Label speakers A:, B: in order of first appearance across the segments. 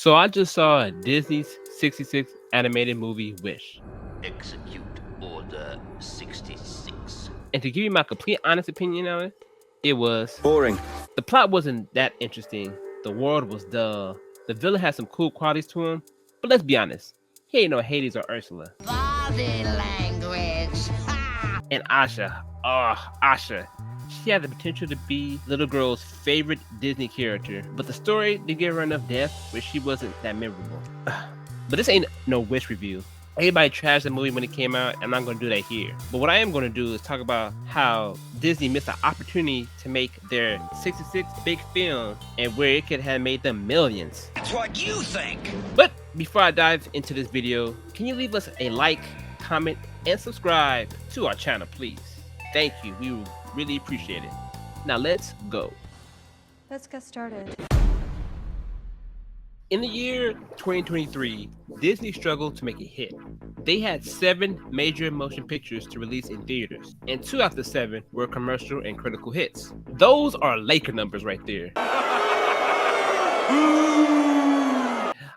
A: So I just saw Disney's 66 animated movie Wish.
B: Execute Order 66.
A: And to give you my complete honest opinion on it, it was
C: boring.
A: The plot wasn't that interesting. The world was dull. The villain had some cool qualities to him, but let's be honest, he ain't no Hades or Ursula.
D: Body language.
A: And Asha, Asha. She had the potential to be little girl's favorite Disney character, but the story didn't give her enough depth where she wasn't that memorable. But this ain't no Wish review. Everybody trashed the movie when it came out, and I'm not going to do that here. But what I am going to do is talk about how Disney missed the opportunity to make their 66 big film and where it could have made them millions.
B: That's what you think.
A: But before I dive into this video, can you leave us a like, comment, and subscribe to our channel, please? Thank you. We will really appreciate it. Now let's go.
E: Let's get started.
A: In the year 2023, Disney struggled to make a hit. They had 7 major motion pictures to release in theaters, and 2 out of the 7 were commercial and critical hits. Those are Laker numbers right there.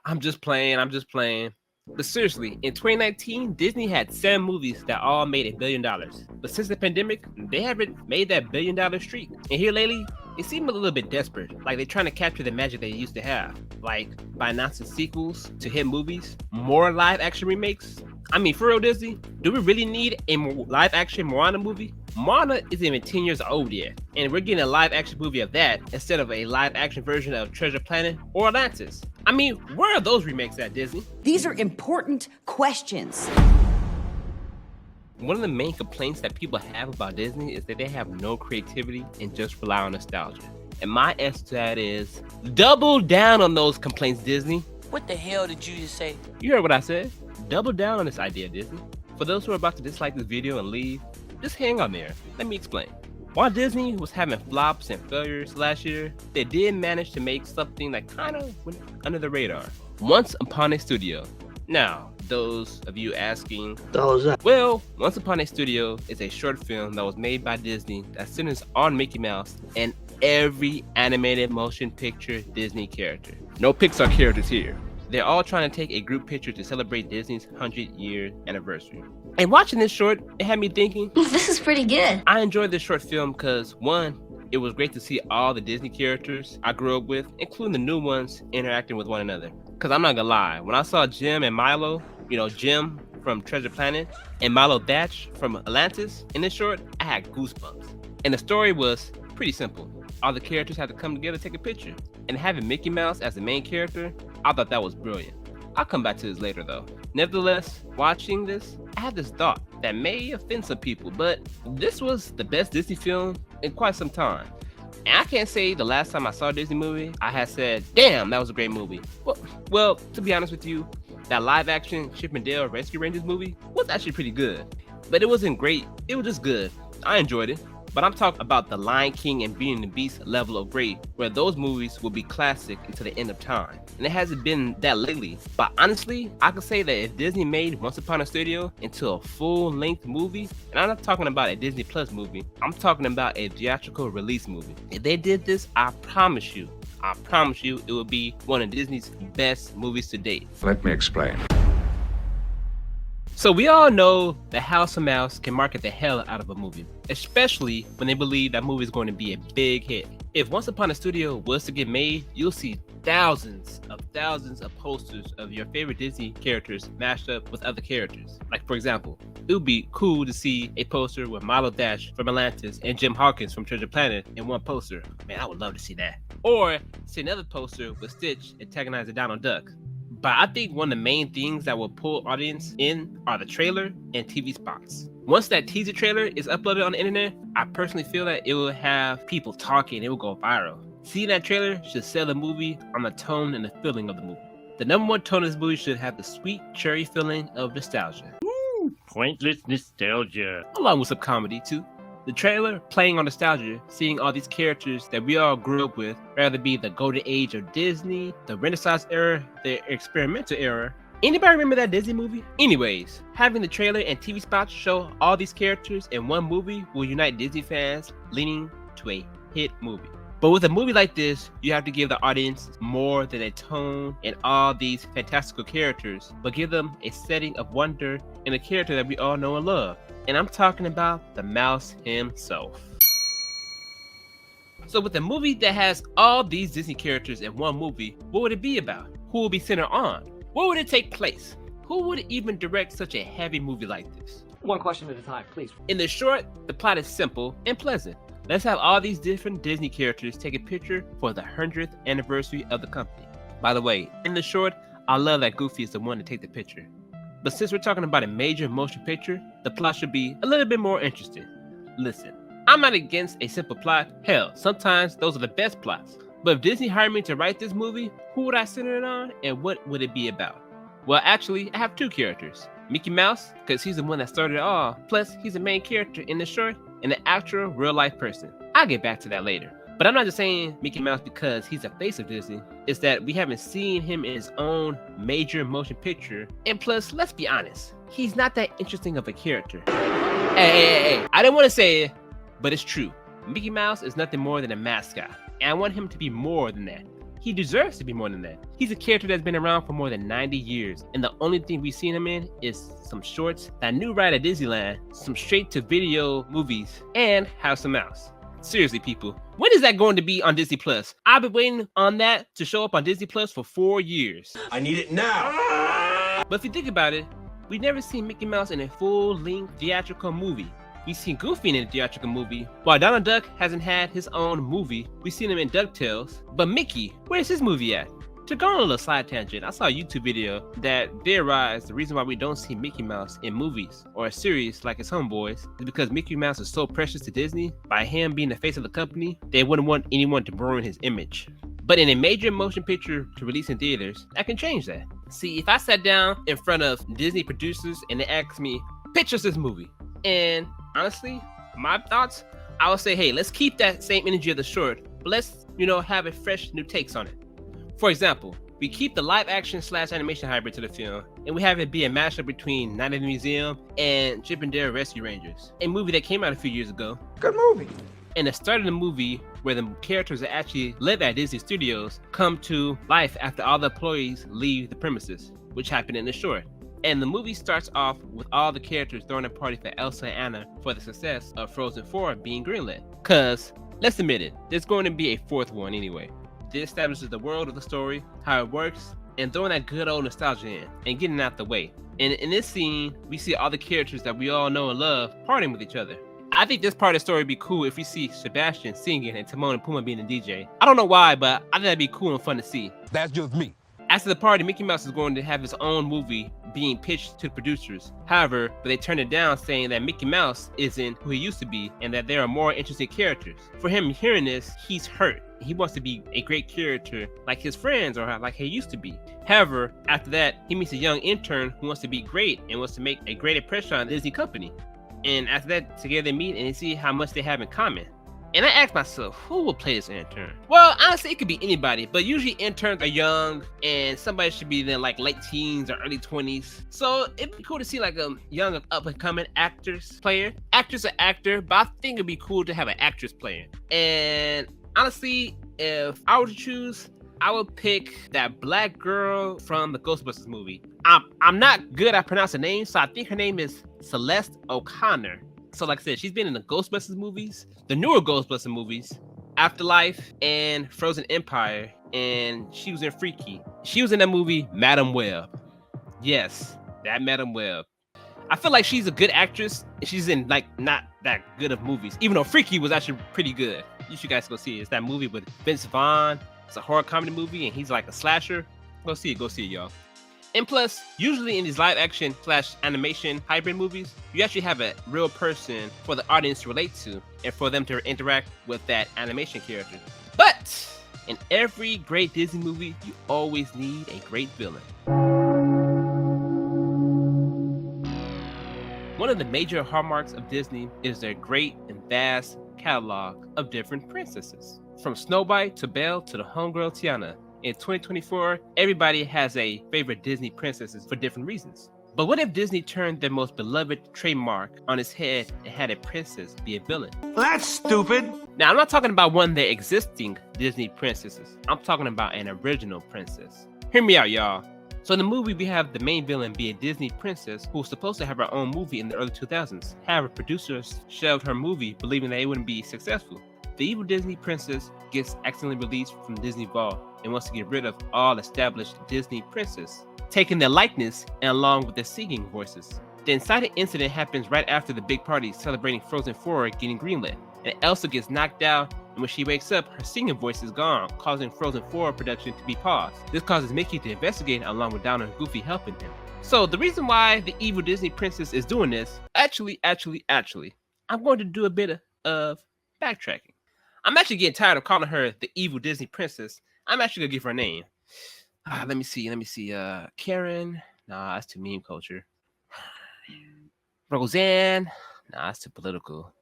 A: I'm just playing. But seriously, in 2019, Disney had 7 movies that all made $1 billion. But since the pandemic, they haven't made that $1 billion streak. And here lately, it seemed a little bit desperate, like they're trying to capture the magic they used to have, like by announcing sequels to hit movies, more live action remakes. I mean, for real, Disney, do we really need a live action Moana movie? Moana isn't even 10 years old yet, and we're getting a live action movie of that instead of a live action version of Treasure Planet or Atlantis. I mean, where are those remakes at, Disney?
F: These are important questions.
A: One of the main complaints that people have about Disney is that they have no creativity and just rely on nostalgia. And my answer to that is, double down on those complaints, Disney.
G: What the hell did you just say?
A: You heard what I said. Double down on this idea, Disney. For those who are about to dislike this video and leave, just hang on there. Let me explain. While Disney was having flops and failures last year, they did manage to make something that kind of went under the radar. Once Upon a Studio. Now, those of you asking, well, Once Upon a Studio is a short film that was made by Disney that centers on Mickey Mouse and every animated motion picture Disney character. No Pixar characters here. They're all trying to take a group picture to celebrate Disney's 100-year anniversary. And watching this short, it had me thinking,
D: This is pretty good.
A: I enjoyed this short film because, one, it was great to see all the Disney characters I grew up with, including the new ones, interacting with one another. Because I'm not gonna lie, when I saw Jim and Milo, Jim from Treasure Planet and Milo Dash from Atlantis in this short, I had goosebumps. And the story was pretty simple. All the characters had to come together to take a picture. And having Mickey Mouse as the main character, I thought that was brilliant. I'll come back to this later though. Nevertheless, watching this, I had this thought that may offend some people, but this was the best Disney film in quite some time. And I can't say the last time I saw a Disney movie, I had said, damn, that was a great movie. Well, to be honest with you, that live action Chip and Dale Rescue Rangers movie was actually pretty good. But it wasn't great, it was just good. I enjoyed it. But I'm talking about the Lion King and Beauty and the Beast level of great, where those movies will be classic until the end of time. And it hasn't been that lately. But honestly, I could say that if Disney made Once Upon a Studio into a full-length movie, and I'm not talking about a Disney Plus movie, I'm talking about a theatrical release movie. If they did this, I promise you, it would be one of Disney's best movies to date.
C: Let me explain.
A: So we all know that House of Mouse can market the hell out of a movie, especially when they believe that movie is going to be a big hit. If Once Upon a Studio was to get made, you'll see thousands of posters of your favorite Disney characters mashed up with other characters. Like for example, it would be cool to see a poster with Milo Dash from Atlantis and Jim Hawkins from Treasure Planet in one poster. Man, I would love to see that. Or see another poster with Stitch antagonizing Donald Duck. But I think one of the main things that will pull audience in are the trailer and TV spots. Once that teaser trailer is uploaded on the internet, I personally feel that it will have people talking, it will go viral. Seeing that trailer should sell the movie on the tone and the feeling of the movie. The number one tone of this movie should have the sweet cherry feeling of nostalgia.
H: Pointless nostalgia.
A: Along with some comedy too. The trailer playing on nostalgia, seeing all these characters that we all grew up with, rather be the golden age of Disney, the Renaissance era, the experimental era. Anybody remember that Disney movie? Anyways, having the trailer and TV spots show all these characters in one movie will unite Disney fans leaning to a hit movie. But with a movie like this, you have to give the audience more than a tone and all these fantastical characters, but give them a setting of wonder and a character that we all know and love. And I'm talking about the mouse himself. So with a movie that has all these Disney characters in one movie, what would it be about? Who would be centered on? Where would it take place? Who would even direct such a heavy movie like this?
C: One question at a time, please.
A: In the short, the plot is simple and pleasant. Let's have all these different Disney characters take a picture for the 100th anniversary of the company. By the way, in the short, I love that Goofy is the one to take the picture. But since we're talking about a major motion picture, the plot should be a little bit more interesting. Listen, I'm not against a simple plot. Hell, sometimes those are the best plots. But if Disney hired me to write this movie, who would I center it on and what would it be about? Well, actually, I have two characters. Mickey Mouse, because he's the one that started it all, plus he's the main character in the short, and an actual real-life person. I'll get back to that later. But I'm not just saying Mickey Mouse because he's the face of Disney. It's that we haven't seen him in his own major motion picture. And plus, let's be honest, he's not that interesting of a character. Hey, I didn't want to say it, but it's true. Mickey Mouse is nothing more than a mascot, and I want him to be more than that. He deserves to be more than that. He's a character that's been around for more than 90 years, and the only thing we've seen him in is some shorts, that new ride at Disneyland, some straight-to-video movies, and House of Mouse. Seriously, people, when is that going to be on Disney Plus? I've been waiting on that to show up on Disney Plus for 4 years.
B: I need it now.
A: But if you think about it, we've never seen Mickey Mouse in a full-length theatrical movie. We've seen Goofy in a theatrical movie. While Donald Duck hasn't had his own movie, we've seen him in DuckTales. But Mickey, where's his movie at? To go on a little side tangent, I saw a YouTube video that theorized the reason why we don't see Mickey Mouse in movies or a series like his homeboys is because Mickey Mouse is so precious to Disney. By him being the face of the company, they wouldn't want anyone to ruin his image. But in a major motion picture to release in theaters, I can change that. See, if I sat down in front of Disney producers and they asked me, pitch us this movie, and honestly, my thoughts, I would say, hey, let's keep that same energy of the short, but let's, have a fresh new takes on it. For example, we keep the live action / animation hybrid to the film, and we have it be a mashup between Night at the Museum and Chip and Dale Rescue Rangers, a movie that came out a few years ago.
C: Good movie.
A: And the start of the movie, where the characters that actually live at Disney Studios come to life after all the employees leave the premises, which happened in the short. And the movie starts off with all the characters throwing a party for Elsa and Anna for the success of Frozen 4 being greenlit. Cause, let's admit it, there's going to be a fourth one anyway. This establishes the world of the story, how it works, and throwing that good old nostalgia in, and getting out the way. And in this scene, we see all the characters that we all know and love partying with each other. I think this part of the story would be cool if we see Sebastian singing and Timon and Pumbaa being the DJ. I don't know why, but I think that'd be cool and fun to see.
I: That's just me.
A: After the party, Mickey Mouse is going to have his own movie being pitched to the producers. However, they turned it down, saying that Mickey Mouse isn't who he used to be and that there are more interesting characters. For him hearing this, he's hurt. He wants to be a great character like his friends or like he used to be. However, after that, he meets a young intern who wants to be great and wants to make a great impression on the Disney company. And after that, together they meet and they see how much they have in common. And I asked myself, who will play this intern? Well, honestly, it could be anybody, but usually interns are young and somebody should be in like late teens or early 20s. So it'd be cool to see like a young up and coming actress player. Actress or actor, but I think it'd be cool to have an actress player. And honestly, if I were to choose, I would pick that black girl from the Ghostbusters movie. I'm not good at pronouncing names, so I think her name is Celeste O'Connor. So like I said, she's been in the Ghostbusters movies, the newer Ghostbusters movies, Afterlife, and Frozen Empire, and she was in Freaky. She was in that movie, Madam Web. Yes, that Madam Web. I feel like she's a good actress, and she's in like not that good of movies, even though Freaky was actually pretty good. You should guys go see it. It's that movie with Vince Vaughn. It's a horror comedy movie, and he's like a slasher. Go see it, y'all. And plus, usually in these live action / animation hybrid movies, you actually have a real person for the audience to relate to and for them to interact with that animation character. But in every great Disney movie, you always need a great villain. One of the major hallmarks of Disney is their great and vast catalog of different princesses. From Snow White to Belle to the homegirl Tiana. In 2024, everybody has a favorite Disney princesses for different reasons. But what if Disney turned their most beloved trademark on its head and had a princess be a villain?
B: That's stupid.
A: Now, I'm not talking about one of the existing Disney princesses. I'm talking about an original princess. Hear me out, y'all. So in the movie, we have the main villain be a Disney princess who was supposed to have her own movie in the early 2000s. However, producers shelved her movie, believing that it wouldn't be successful. The evil Disney princess gets accidentally released from Disney Vault and wants to get rid of all established Disney princes, taking their likeness and along with their singing voices. The inciting incident happens right after the big party celebrating Frozen 4 getting greenlit, and Elsa gets knocked out, and when she wakes up, her singing voice is gone, causing Frozen 4 production to be paused. This causes Mickey to investigate along with Donald and Goofy helping him. So the reason why the evil Disney princess is doing this, actually, I'm going to do a bit of backtracking. I'm actually getting tired of calling her the evil Disney princess. I'm actually gonna give her a name. Let me see. Karen. Nah, that's too meme culture. Roseanne. Nah, that's too political.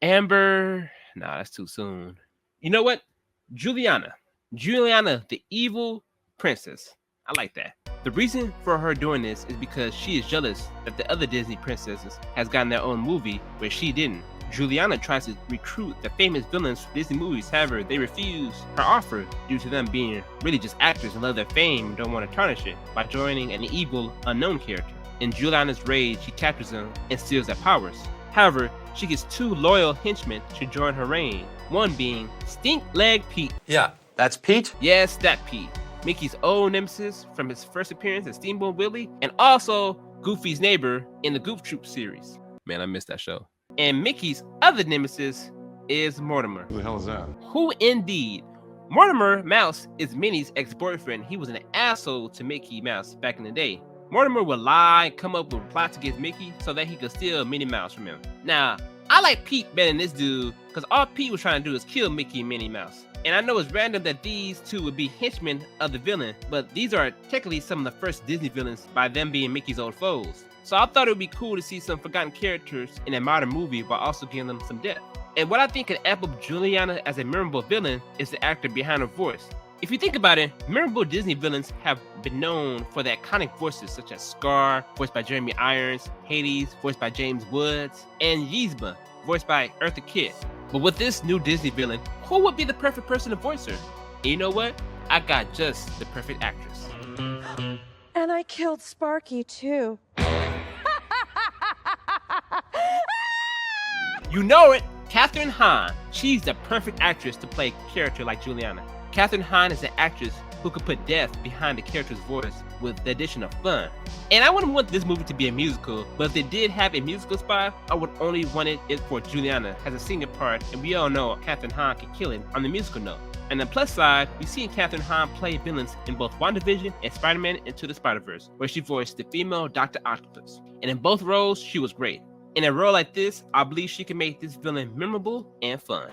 A: Amber. Nah, that's too soon. You know what? Juliana. Juliana, the evil princess. I like that. The reason for her doing this is because she is jealous that the other Disney princesses has gotten their own movie where she didn't. Juliana tries to recruit the famous villains from Disney movies, however, they refuse her offer due to them being really just actors and love their fame and don't want to tarnish it by joining an evil, unknown character. In Juliana's rage, she captures them and steals their powers. However, she gets two loyal henchmen to join her reign, one being Stink Leg Pete.
B: Yeah, that's Pete.
A: Yes, that Pete. Mickey's old nemesis from his first appearance as Steamboat Willie, and also Goofy's neighbor in the Goof Troop series. Man, I missed that show. And Mickey's other nemesis is Mortimer.
C: Who the hell is that?
A: Who indeed? Mortimer Mouse is Minnie's ex-boyfriend. He was an asshole to Mickey Mouse back in the day. Mortimer would lie, come up with plots against Mickey so that he could steal Minnie Mouse from him. Now, I like Pete better than this dude because all Pete was trying to do is kill Mickey and Minnie Mouse. And I know it's random that these two would be henchmen of the villain, but these are technically some of the first Disney villains by them being Mickey's old foes. So I thought it would be cool to see some forgotten characters in a modern movie while also giving them some depth. And what I think can amp up Juliana as a memorable villain is the actor behind her voice. If you think about it, memorable Disney villains have been known for their iconic voices such as Scar, voiced by Jeremy Irons, Hades, voiced by James Woods, and Yzma, voiced by Eartha Kitt. But with this new Disney villain, who would be the perfect person to voice her? And you know what? I got just the perfect actress.
E: And I killed Sparky too.
A: You know it, Kathryn Hahn. She's the perfect actress to play a character like Juliana. Kathryn Hahn is an actress who could put depth behind the character's voice with the addition of fun. And I wouldn't want this movie to be a musical, but if they did have a musical spot, I would only want it for Juliana as a singing part, and we all know Kathryn Hahn can kill it on the musical note. And the plus side, we've seen Kathryn Hahn play villains in both WandaVision and Spider-Man Into the Spider-Verse, where she voiced the female Dr. Octopus. And in both roles, she was great. In a role like this, I believe she can make this villain memorable and fun.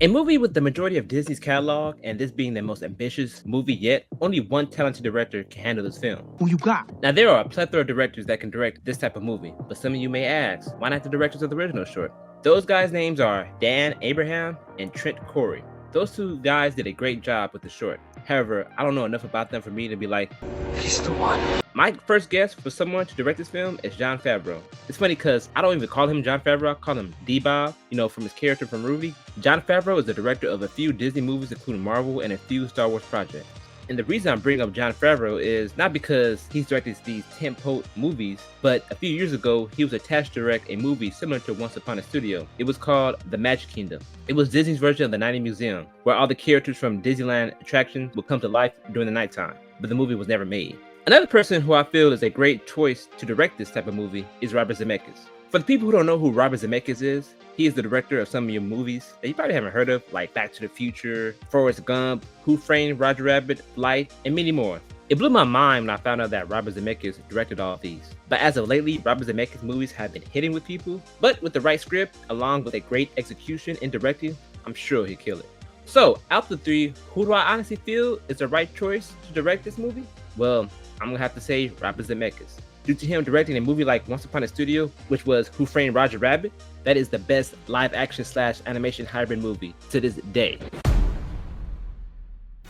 A: A movie with the majority of Disney's catalog, and this being their most ambitious movie yet, only one talented director can handle this film.
B: Who you got?
A: Now, there are a plethora of directors that can direct this type of movie, but some of you may ask, why not the directors of the original short? Those guys' names are Dan Abraham and Trent Corey. Those two guys did a great job with the short. However, I don't know enough about them for me to be like, he's the one. My first guess for someone to direct this film is Jon Favreau. It's funny because I don't even call him Jon Favreau, I call him D-Bob, from his character from Rudy. Jon Favreau is the director of a few Disney movies, including Marvel and a few Star Wars projects. And the reason I'm bringing up Jon Favreau is not because he's directed these tentpole movies, but a few years ago, he was attached to direct a movie similar to Once Upon a Studio. It was called The Magic Kingdom. It was Disney's version of the 90 Museum, where all the characters from Disneyland attractions would come to life during the nighttime, but the movie was never made. Another person who I feel is a great choice to direct this type of movie is Robert Zemeckis. For the people who don't know who Robert Zemeckis is, he is the director of some of your movies that you probably haven't heard of, like Back to the Future, Forrest Gump, Who Framed Roger Rabbit, Flight, and many more. It blew my mind when I found out that Robert Zemeckis directed all of these. But as of lately, Robert Zemeckis movies have been hitting with people, but with the right script, along with a great execution in directing, I'm sure he'll kill it. So, out of the three, who do I honestly feel is the right choice to direct this movie? Well, I'm gonna have to say Robert Zemeckis. Due to him directing a movie like Once Upon a Studio, which was Who Framed Roger Rabbit, that is the best live action / animation hybrid movie to this day.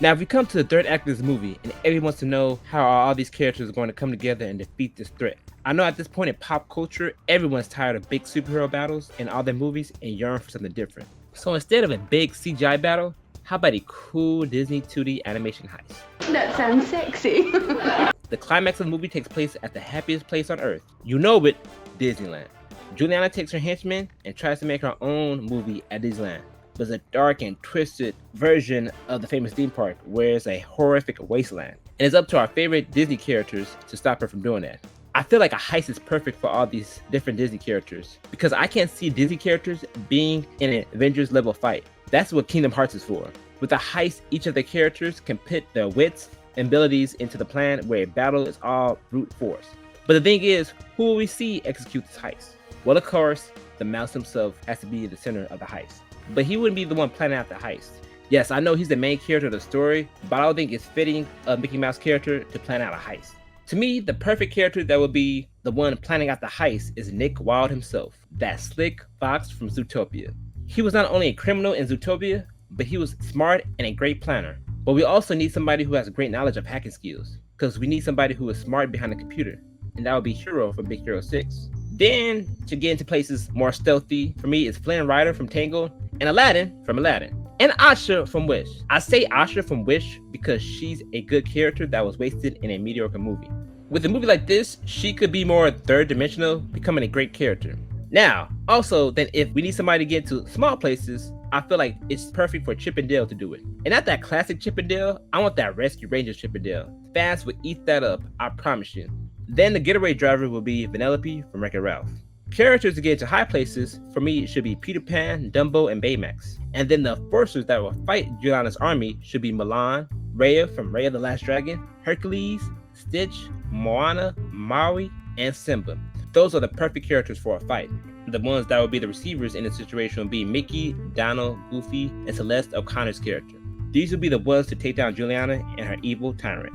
A: Now, if we come to the third act of this movie, and everyone wants to know how all these characters are going to come together and defeat this threat. I know at this point in pop culture, everyone's tired of big superhero battles in all their movies and yearn for something different. So instead of a big CGI battle, how about a cool Disney 2D animation heist?
E: That sounds sexy.
A: The climax of the movie takes place at the happiest place on earth. You know it, Disneyland. Juliana takes her henchmen and tries to make her own movie at Disneyland. But it's a dark and twisted version of the famous theme park where it's a horrific wasteland. And it's up to our favorite Disney characters to stop her from doing that. I feel like a heist is perfect for all these different Disney characters because I can't see Disney characters being in an Avengers level fight. That's what Kingdom Hearts is for. With a heist, each of the characters can put their wits and abilities into the plan where a battle is all brute force. But the thing is, who will we see execute this heist? Well, of course, the mouse himself has to be the center of the heist. But he wouldn't be the one planning out the heist. Yes, I know he's the main character of the story, but I don't think it's fitting of Mickey Mouse character to plan out a heist. To me, the perfect character that would be the one planning out the heist is Nick Wilde himself, that slick fox from Zootopia. He was not only a criminal in Zootopia, but he was smart and a great planner. But we also need somebody who has great knowledge of hacking skills, because we need somebody who is smart behind the computer, and that would be Hero from Big Hero 6. Then, to get into places more stealthy, for me, is Flynn Rider from Tangled, and Aladdin from Aladdin, and Asha from Wish. I say Asha from Wish because she's a good character that was wasted in a mediocre movie. With a movie like this, she could be more third-dimensional, becoming a great character. Now, also, then if we need somebody to get to small places, I feel like it's perfect for Chip and Dale to do it. And not that classic Chip and Dale, I want that Rescue Rangers Chip and Dale. Fans will eat that up, I promise you. Then the getaway driver will be Vanellope from Wreck-It Ralph. Characters to get to high places, for me, should be Peter Pan, Dumbo, and Baymax. And then the forces that will fight Juliana's army should be Mulan, Raya from Raya the Last Dragon, Hercules, Stitch, Moana, Maui, and Simba. Those are the perfect characters for a fight. The ones that would be the receivers in the situation would be Mickey, Donald, Goofy, and Celeste O'Connor's character. These would be the ones to take down Juliana and her evil tyrant.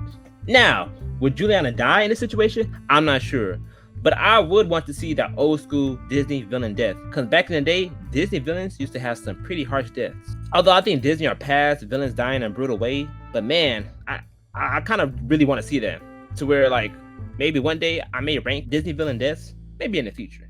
A: Now, would Juliana die in this situation? I'm not sure. But I would want to see that old school Disney villain death. Because back in the day, Disney villains used to have some pretty harsh deaths. Although I think Disney are past villains dying in a brutal way. But man, I kind of really want to see that. To where like, maybe one day I may rank Disney villain deaths. Maybe in the future.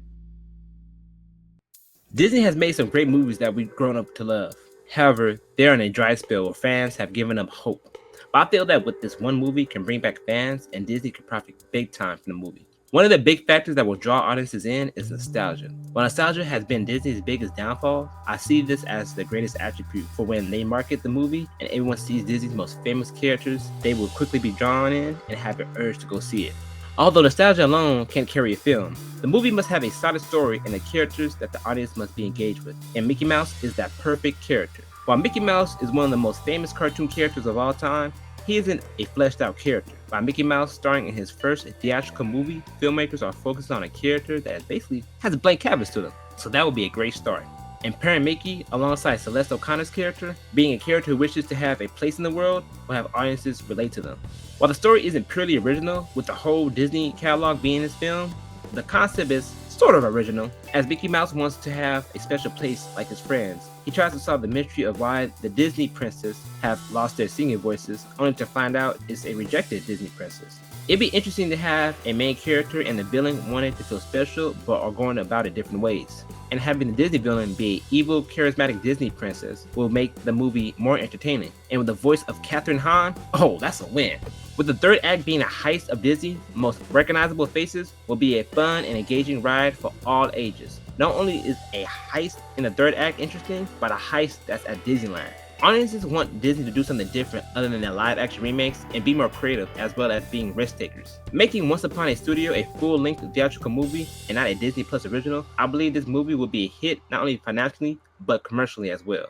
A: Disney has made some great movies that we've grown up to love. However, they're in a dry spell where fans have given up hope. But I feel that with this one movie can bring back fans and Disney can profit big time from the movie. One of the big factors that will draw audiences in is nostalgia. While nostalgia has been Disney's biggest downfall, I see this as the greatest attribute for when they market the movie and everyone sees Disney's most famous characters, they will quickly be drawn in and have an urge to go see it. Although nostalgia alone can't carry a film, the movie must have a solid story and the characters that the audience must be engaged with. And Mickey Mouse is that perfect character. While Mickey Mouse is one of the most famous cartoon characters of all time, he isn't a fleshed out character. By Mickey Mouse starring in his first theatrical movie, filmmakers are focused on a character that basically has a blank canvas to them. So that would be a great start. And pairing Mickey alongside Celeste O'Connor's character, being a character who wishes to have a place in the world, will have audiences relate to them. While the story isn't purely original, with the whole Disney catalog being this film, the concept is sort of original, as Mickey Mouse wants to have a special place like his friends. He tries to solve the mystery of why the Disney princess have lost their singing voices, only to find out it's a rejected Disney princess. It'd be interesting to have a main character and the villain wanting to feel special but are going about it different ways. And having the Disney villain be an evil, charismatic Disney princess will make the movie more entertaining. And with the voice of Kathryn Hahn, oh, that's a win. With the third act being a heist of Disney's most recognizable faces, will be a fun and engaging ride for all ages. Not only is a heist in the third act interesting, but a heist that's at Disneyland. Audiences want Disney to do something different other than their live action remakes and be more creative as well as being risk takers. Making Once Upon a Studio a full-length theatrical movie and not a Disney Plus original, I believe this movie will be a hit not only financially, but commercially as well.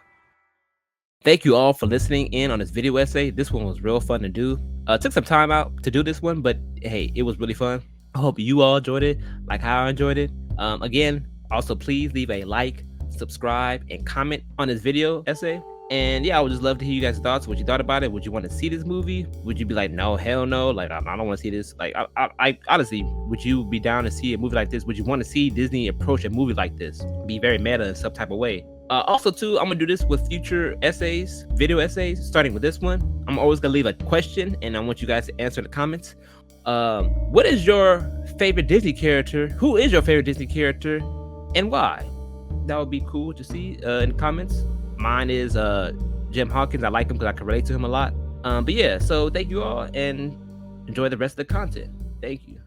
A: Thank you all for listening in on this video essay. This one was real fun to do. Took some time out to do this one, but hey, it was really fun. I hope you all enjoyed it like how I enjoyed it. Again, also please leave a like, subscribe, and comment on this video essay. And yeah, I would just love to hear you guys' thoughts, what you thought about it. Would you want to see this movie? Would you be like, no, hell no, like I don't want to see this? Like, I honestly, would you be down to see a movie like this? Would you want to see Disney approach a movie like this? Be very meta in some type of way. Also, too, I'm gonna do this with future essays, video essays, starting with this one. I'm always gonna leave a question, and I want you guys to answer in the comments. What is your favorite Disney character? Who is your favorite Disney character, and why? That would be cool to see in the comments. Mine is Jim Hawkins. I like him because I can relate to him a lot. But yeah, so thank you all, and enjoy the rest of the content. Thank you.